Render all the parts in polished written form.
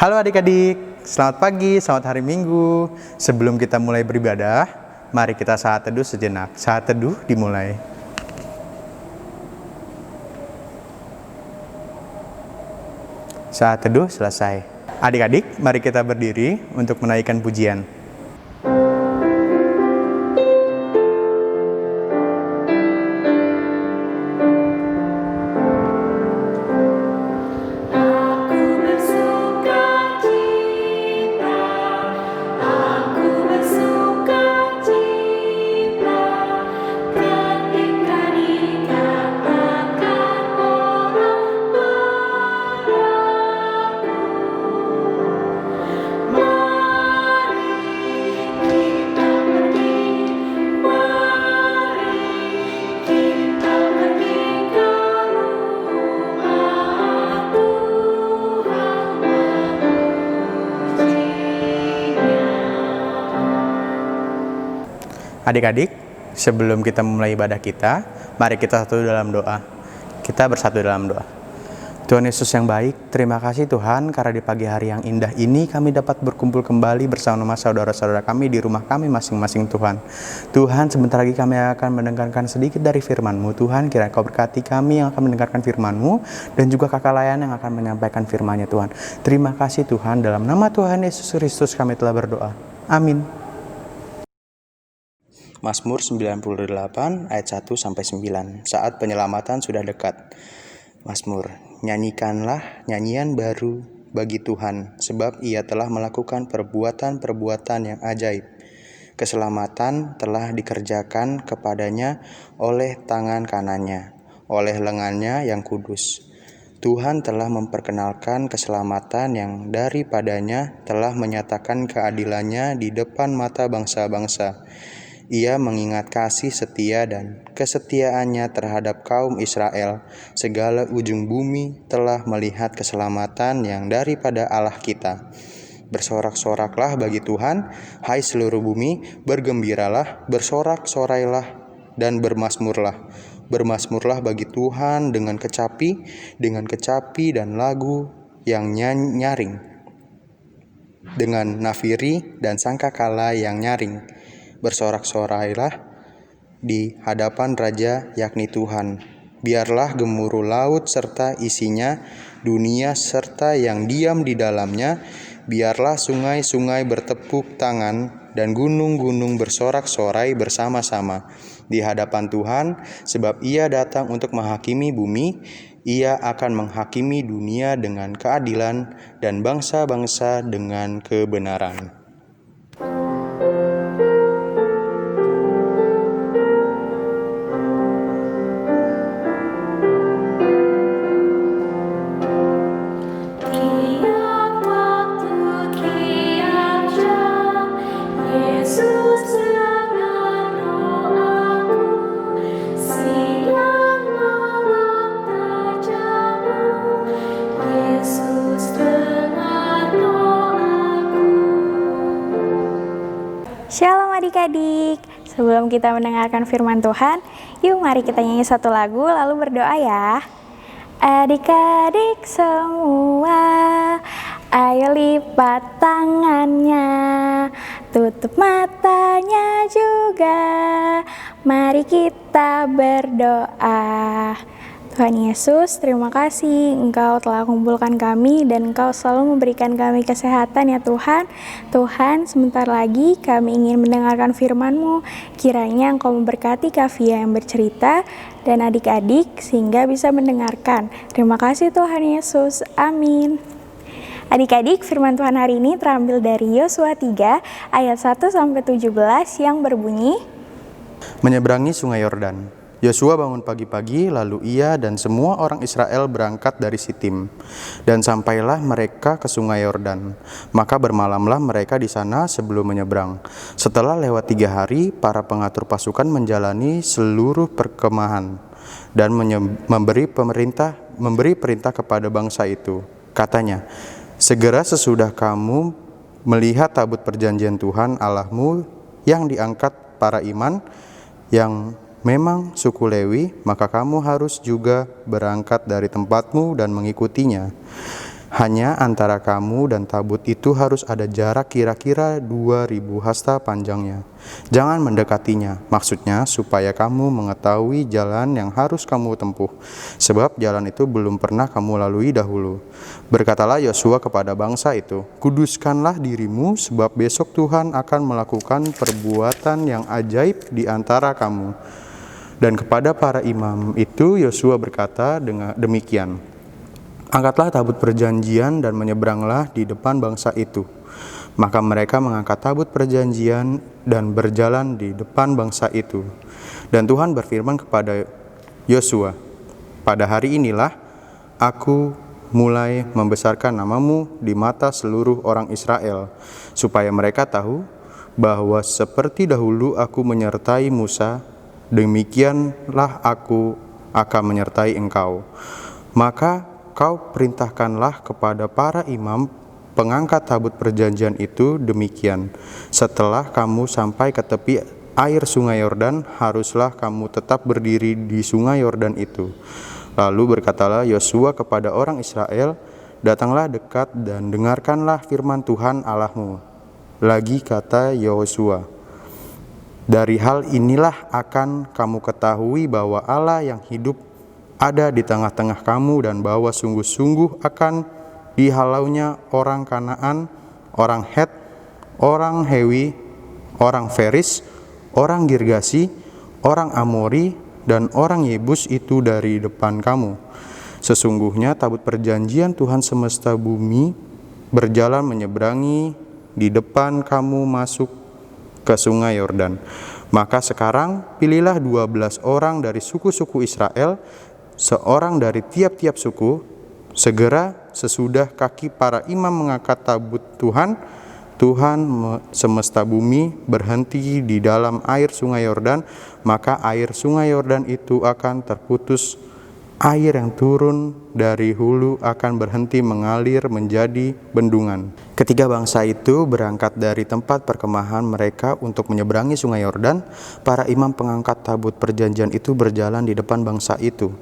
Halo adik-adik, selamat pagi, selamat hari Minggu. Sebelum kita mulai beribadah, mari kita saat teduh sejenak. Saat teduh dimulai. Saat teduh selesai. Adik-adik, mari kita berdiri untuk menaikkan pujian. Adik-adik, sebelum kita memulai ibadah kita, mari kita satu dalam doa. Kita bersatu dalam doa. Tuhan Yesus yang baik, terima kasih Tuhan karena di pagi hari yang indah ini kami dapat berkumpul kembali bersama saudara-saudara kami di rumah kami masing-masing Tuhan. Tuhan, sebentar lagi kami akan mendengarkan sedikit dari firman-Mu. Tuhan, kiranya Kau berkati kami yang akan mendengarkan firman-Mu dan juga kakak layan yang akan menyampaikan firman-Nya Tuhan. Terima kasih Tuhan, dalam nama Tuhan Yesus Kristus kami telah berdoa. Amin. Mazmur 98 ayat 1-9. Saat penyelamatan sudah dekat. Mazmur, nyanyikanlah nyanyian baru bagi Tuhan, sebab Ia telah melakukan perbuatan-perbuatan yang ajaib. Keselamatan telah dikerjakan kepadanya oleh tangan kanannya, oleh lengannya yang kudus. Tuhan telah memperkenalkan keselamatan yang daripadanya telah menyatakan keadilannya di depan mata bangsa-bangsa. Ia mengingat kasih setia dan kesetiaannya terhadap kaum Israel. Segala ujung bumi telah melihat keselamatan yang daripada Allah kita. Bersorak-soraklah bagi Tuhan, hai seluruh bumi, bergembiralah, bersorak-sorailah, dan bermasmurlah. Bermasmurlah bagi Tuhan dengan kecapi dan lagu yang nyaring, dengan nafiri dan sangkakala yang nyaring. Bersorak-sorailah di hadapan Raja yakni Tuhan. Biarlah gemuruh laut serta isinya, dunia serta yang diam di dalamnya. Biarlah sungai-sungai bertepuk tangan dan gunung-gunung bersorak-sorai bersama-sama di hadapan Tuhan, sebab Ia datang untuk menghakimi bumi. Ia akan menghakimi dunia dengan keadilan dan bangsa-bangsa dengan kebenaran. Shalom adik-adik, sebelum kita mendengarkan firman Tuhan, yuk mari kita nyanyi satu lagu lalu berdoa ya. Adik-adik semua, ayo lipat tangannya, tutup matanya juga, mari kita berdoa. Tuhan Yesus, terima kasih Engkau telah kumpulkan kami dan Engkau selalu memberikan kami kesehatan ya Tuhan. Tuhan, sebentar lagi kami ingin mendengarkan firman-Mu. Kiranya Engkau memberkati Kavia yang bercerita dan adik-adik sehingga bisa mendengarkan. Terima kasih Tuhan Yesus. Amin. Adik-adik, firman Tuhan hari ini terambil dari Yosua 3 ayat 1-17 yang berbunyi, Menyeberangi sungai Yordan. Yosua bangun pagi-pagi, lalu ia dan semua orang Israel berangkat dari Sitim, dan sampailah mereka ke sungai Yordan. Maka bermalamlah mereka di sana sebelum menyeberang. Setelah lewat 3 hari, para pengatur pasukan menjalani seluruh perkemahan dan memberi perintah kepada bangsa itu. Katanya, segera sesudah kamu melihat tabut perjanjian Tuhan Allahmu yang diangkat para iman yang memang suku Lewi, maka kamu harus juga berangkat dari tempatmu dan mengikutinya. Hanya antara kamu dan tabut itu harus ada jarak kira-kira 2000 hasta panjangnya. Jangan mendekatinya, maksudnya supaya kamu mengetahui jalan yang harus kamu tempuh, sebab jalan itu belum pernah kamu lalui dahulu. Berkatalah Yosua kepada bangsa itu, kuduskanlah dirimu, sebab besok Tuhan akan melakukan perbuatan yang ajaib di antara kamu. Dan kepada para imam itu Yosua berkata demikian, angkatlah tabut perjanjian dan menyeberanglah di depan bangsa itu. Maka mereka mengangkat tabut perjanjian dan berjalan di depan bangsa itu. Dan Tuhan berfirman kepada Yosua, pada hari inilah aku mulai membesarkan namamu di mata seluruh orang Israel, supaya mereka tahu bahwa seperti dahulu aku menyertai Musa, demikianlah aku akan menyertai engkau. Maka kau perintahkanlah kepada para imam pengangkat tabut perjanjian itu demikian. Setelah kamu sampai ke tepi air sungai Yordan, haruslah kamu tetap berdiri di sungai Yordan itu. Lalu berkatalah Yosua kepada orang Israel, datanglah dekat dan dengarkanlah firman Tuhan Allahmu. Lagi kata Yosua, dari hal inilah akan kamu ketahui bahwa Allah yang hidup ada di tengah-tengah kamu, dan bahwa sungguh-sungguh akan dihalaunya orang Kanaan, orang Het, orang Hewi, orang Feris, orang Girgasi, orang Amori, dan orang Yebus itu dari depan kamu. Sesungguhnya tabut perjanjian Tuhan semesta bumi berjalan menyeberangi di depan kamu masuk ke sungai Yordan. Maka sekarang pilihlah 12 orang dari suku-suku Israel, seorang dari tiap-tiap suku. Segera sesudah kaki para imam mengangkat tabut Tuhan semesta bumi berhenti di dalam air sungai Yordan, maka air sungai Yordan itu akan terputus. Air yang turun dari hulu akan berhenti mengalir menjadi bendungan. Ketiga bangsa itu berangkat dari tempat perkemahan mereka untuk menyeberangi sungai Yordan. Para imam pengangkat tabut perjanjian itu berjalan di depan bangsa itu.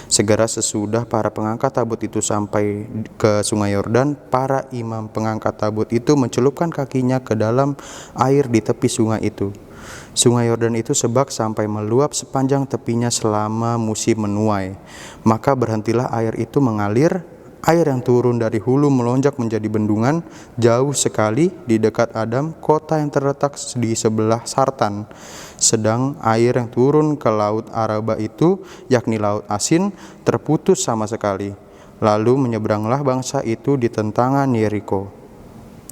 Segera sesudah para pengangkat tabut itu sampai ke sungai Yordan, para imam pengangkat tabut itu mencelupkan kakinya ke dalam air di tepi sungai itu. Sungai Yordan itu sebak sampai meluap sepanjang tepinya selama musim menuai. Maka berhentilah air itu mengalir. Air yang turun dari hulu melonjak menjadi bendungan jauh sekali di dekat Adam, kota yang terletak di sebelah Sartan. Sedang air yang turun ke laut Araba itu, yakni laut asin, terputus sama sekali. Lalu menyeberanglah bangsa itu di tentangan Yeriko.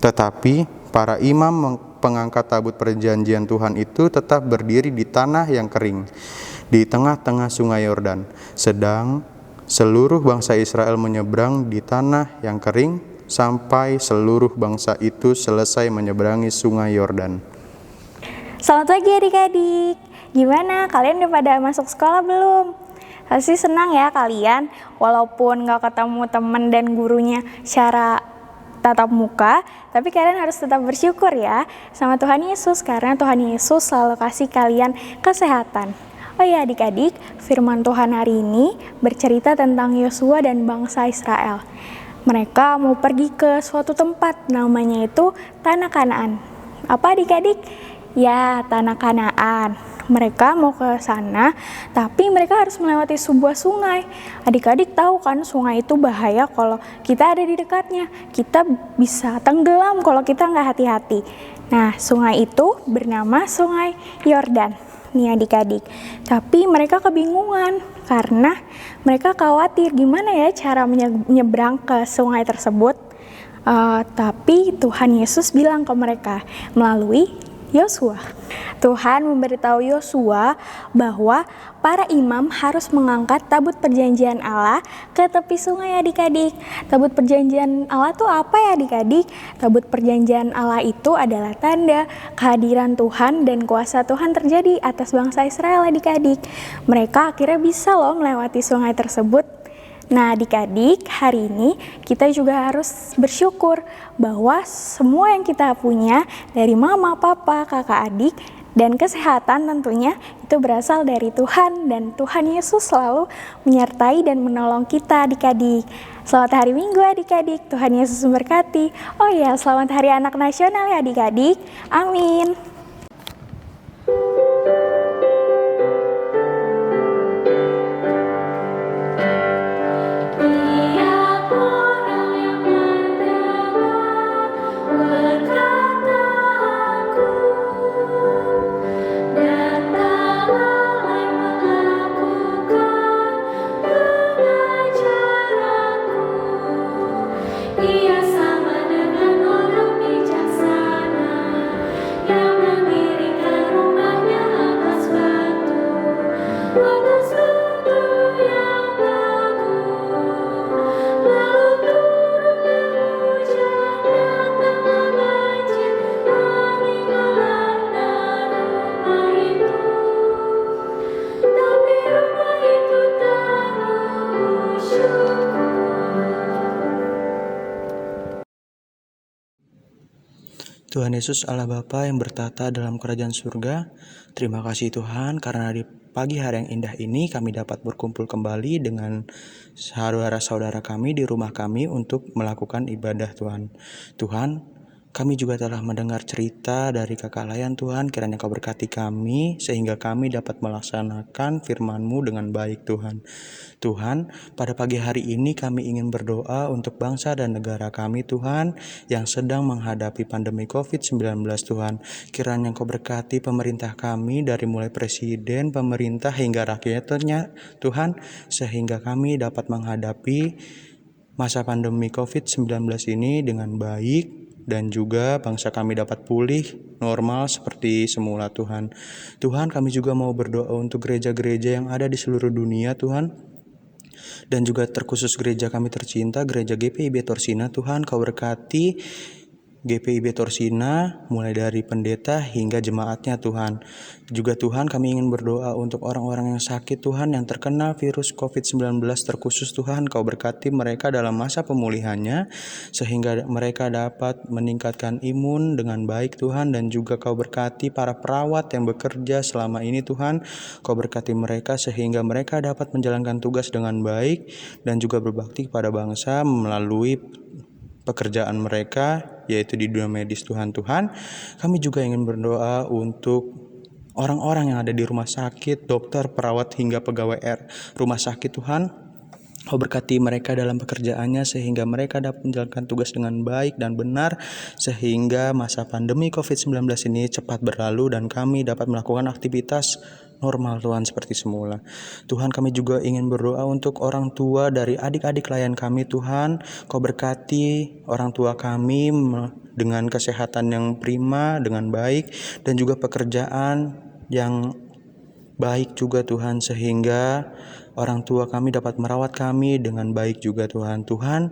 Tetapi para imam pengangkat tabut perjanjian Tuhan itu tetap berdiri di tanah yang kering, di tengah-tengah sungai Yordan. Sedang seluruh bangsa Israel menyeberang di tanah yang kering, sampai seluruh bangsa itu selesai menyeberangi sungai Yordan. Selamat pagi adik-adik. Gimana? Kalian udah pada masuk sekolah belum? Pasti senang ya kalian, walaupun gak ketemu teman dan gurunya secara tatap muka, tapi kalian harus tetap bersyukur ya sama Tuhan Yesus, karena Tuhan Yesus selalu kasih kalian kesehatan. Oh ya adik-adik, firman Tuhan hari ini bercerita tentang Yosua dan bangsa Israel. Mereka mau pergi ke suatu tempat, namanya itu Tanah Kanaan. Apa adik-adik? Ya, Tanah Kanaan. Mereka mau ke sana, tapi mereka harus melewati sebuah sungai. Adik-adik tahu kan, sungai itu bahaya kalau kita ada di dekatnya. Kita bisa tenggelam kalau kita nggak hati-hati. Nah, sungai itu bernama Sungai Yordan. Nih adik-adik, tapi mereka kebingungan karena mereka khawatir gimana ya cara menyeberang ke sungai tersebut. Tapi Tuhan Yesus bilang ke mereka melalui Yosua. Tuhan memberitahu Yosua bahwa para imam harus mengangkat tabut perjanjian Allah ke tepi sungai adik-adik. Tabut perjanjian Allah itu apa ya adik-adik? Tabut perjanjian Allah itu adalah tanda kehadiran Tuhan dan kuasa Tuhan terjadi atas bangsa Israel adik-adik. Mereka akhirnya bisa loh melewati sungai tersebut. Nah adik-adik, hari ini kita juga harus bersyukur bahwa semua yang kita punya dari mama, papa, kakak, adik Dan kesehatan tentunya itu berasal dari Tuhan, dan Tuhan Yesus selalu menyertai dan menolong kita adik-adik. Selamat hari Minggu adik-adik, Tuhan Yesus memberkati. Oh ya, selamat Hari Anak Nasional ya adik-adik. Amin. Tuhan Yesus Allah Bapa yang bertata dalam kerajaan surga, terima kasih Tuhan karena di pagi hari yang indah ini kami dapat berkumpul kembali dengan saudara-saudara kami di rumah kami untuk melakukan ibadah Tuhan. Tuhan, kami juga telah mendengar cerita dari Kakak Layan Tuhan, kiranya Kau berkati kami sehingga kami dapat melaksanakan firman-Mu dengan baik Tuhan. Tuhan, pada pagi hari ini kami ingin berdoa untuk bangsa dan negara kami Tuhan yang sedang menghadapi pandemi COVID-19 Tuhan. Kiranya Kau berkati pemerintah kami dari mulai presiden, pemerintah hingga rakyatnya Tuhan, sehingga kami dapat menghadapi masa pandemi COVID-19 ini dengan baik dan juga bangsa kami dapat pulih normal seperti semula Tuhan. Tuhan, kami juga mau berdoa untuk gereja-gereja yang ada di seluruh dunia Tuhan. Dan juga terkhusus gereja kami tercinta, gereja GPIB Torsina Tuhan, Kau berkati GPIB Torsina mulai dari pendeta hingga jemaatnya Tuhan. Juga Tuhan, kami ingin berdoa untuk orang-orang yang sakit Tuhan, yang terkena virus COVID-19 terkhusus Tuhan, Kau berkati mereka dalam masa pemulihannya sehingga mereka dapat meningkatkan imun dengan baik Tuhan. Dan juga Kau berkati para perawat yang bekerja selama ini Tuhan, Kau berkati mereka sehingga mereka dapat menjalankan tugas dengan baik dan juga berbakti kepada bangsa melalui pekerjaan mereka, yaitu di dunia medis Tuhan. Kami juga ingin berdoa untuk orang-orang yang ada di rumah sakit, dokter, perawat hingga pegawai rumah sakit Tuhan. Kau berkati mereka dalam pekerjaannya sehingga mereka dapat menjalankan tugas dengan baik dan benar sehingga masa pandemi COVID-19 ini cepat berlalu dan kami dapat melakukan aktivitas normal Tuhan seperti semula. Tuhan, kami juga ingin berdoa untuk orang tua dari adik-adik layan kami Tuhan. Kau berkati orang tua kami dengan kesehatan yang prima, dengan baik dan juga pekerjaan yang baik juga Tuhan sehingga orang tua kami dapat merawat kami dengan baik juga Tuhan. Tuhan,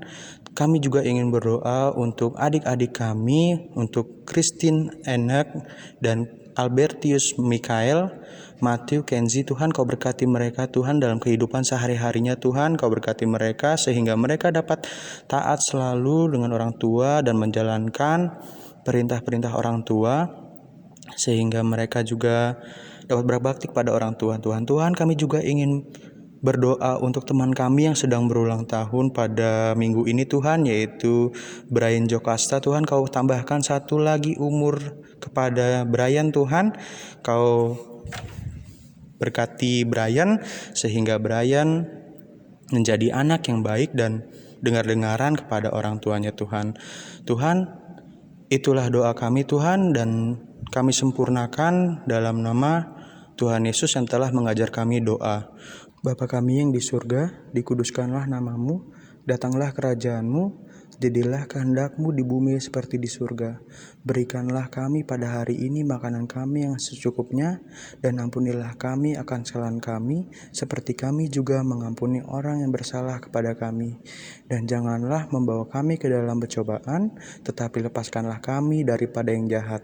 kami juga ingin berdoa untuk adik-adik kami, untuk Christine Enek dan Albertius Mikael, Matthew, Kenzi, Tuhan Kau berkati mereka Tuhan dalam kehidupan sehari-harinya Tuhan. Kau berkati mereka sehingga mereka dapat taat selalu dengan orang tua dan menjalankan perintah-perintah orang tua sehingga mereka juga dapat berbakti kepada orang tua Tuhan. Tuhan, kami juga ingin berdoa untuk teman kami yang sedang berulang tahun pada minggu ini Tuhan, yaitu Brian Jokasta. Tuhan, Kau tambahkan satu lagi umur kepada Brian Tuhan. Kau berkati Brian sehingga Brian menjadi anak yang baik dan dengar-dengaran kepada orang tuanya Tuhan. Tuhan, itulah doa kami Tuhan dan kami sempurnakan dalam nama Tuhan Yesus yang telah mengajar kami doa. Bapa kami yang di surga, dikuduskanlah namamu, datanglah kerajaan-Mu, jadilah kehendak-Mu di bumi seperti di surga. Berikanlah kami pada hari ini makanan kami yang secukupnya, dan ampunilah kami akan kesalahan kami, seperti kami juga mengampuni orang yang bersalah kepada kami. Dan janganlah membawa kami ke dalam pencobaan, tetapi lepaskanlah kami daripada yang jahat.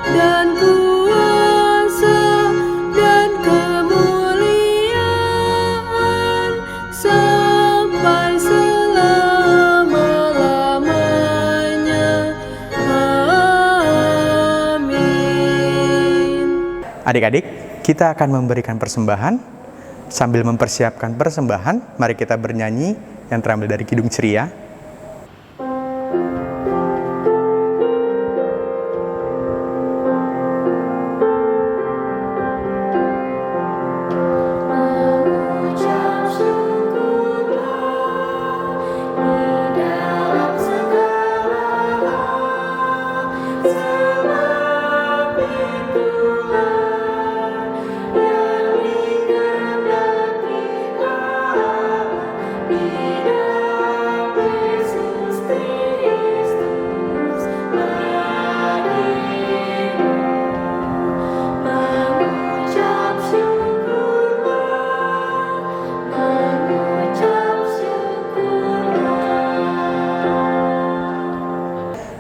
Dan kuasa dan Adik-adik, kita akan memberikan persembahan. Sambil mempersiapkan persembahan, mari kita bernyanyi yang terambil dari Kidung Ceria.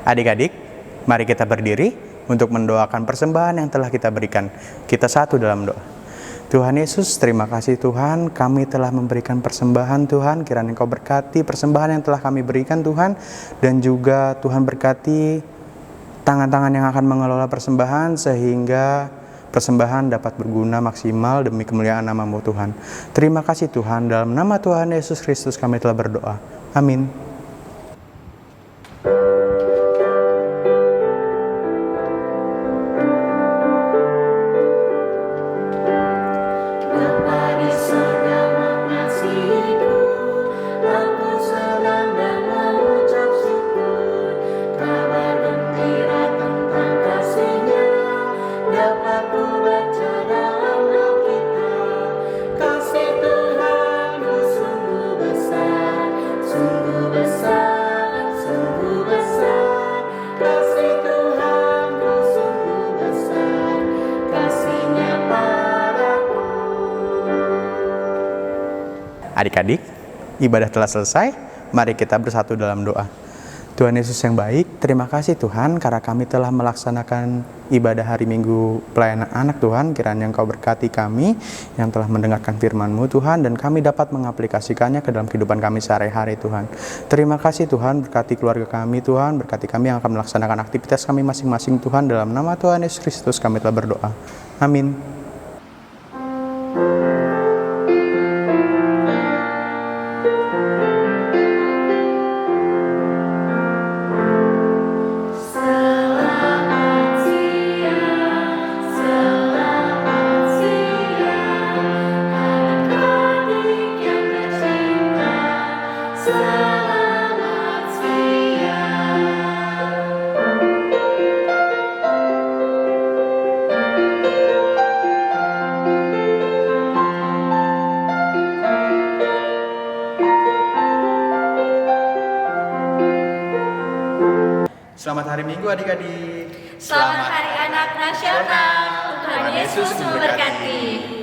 Adik-adik, mari kita berdiri untuk mendoakan persembahan yang telah kita berikan. Kita satu dalam doa. Tuhan Yesus, terima kasih Tuhan, kami telah memberikan persembahan Tuhan, kiranya Engkau berkati persembahan yang telah kami berikan Tuhan, dan juga Tuhan berkati tangan-tangan yang akan mengelola persembahan, sehingga persembahan dapat berguna maksimal demi kemuliaan nama-Mu Tuhan. Terima kasih Tuhan, dalam nama Tuhan Yesus Kristus kami telah berdoa. Amin. Adik-adik, ibadah telah selesai, mari kita bersatu dalam doa. Tuhan Yesus yang baik, terima kasih Tuhan karena kami telah melaksanakan ibadah hari Minggu pelayanan anak Tuhan. Kiranya Engkau berkati kami yang telah mendengarkan firman-Mu Tuhan, dan kami dapat mengaplikasikannya ke dalam kehidupan kami sehari-hari Tuhan. Terima kasih Tuhan, berkati keluarga kami Tuhan, berkati kami yang akan melaksanakan aktivitas kami masing-masing Tuhan. Dalam nama Tuhan Yesus Kristus kami telah berdoa. Amin. Selamat hari Minggu adik-adik. Selamat Hari Anak Nasional. Tuhan Yesus memberkati.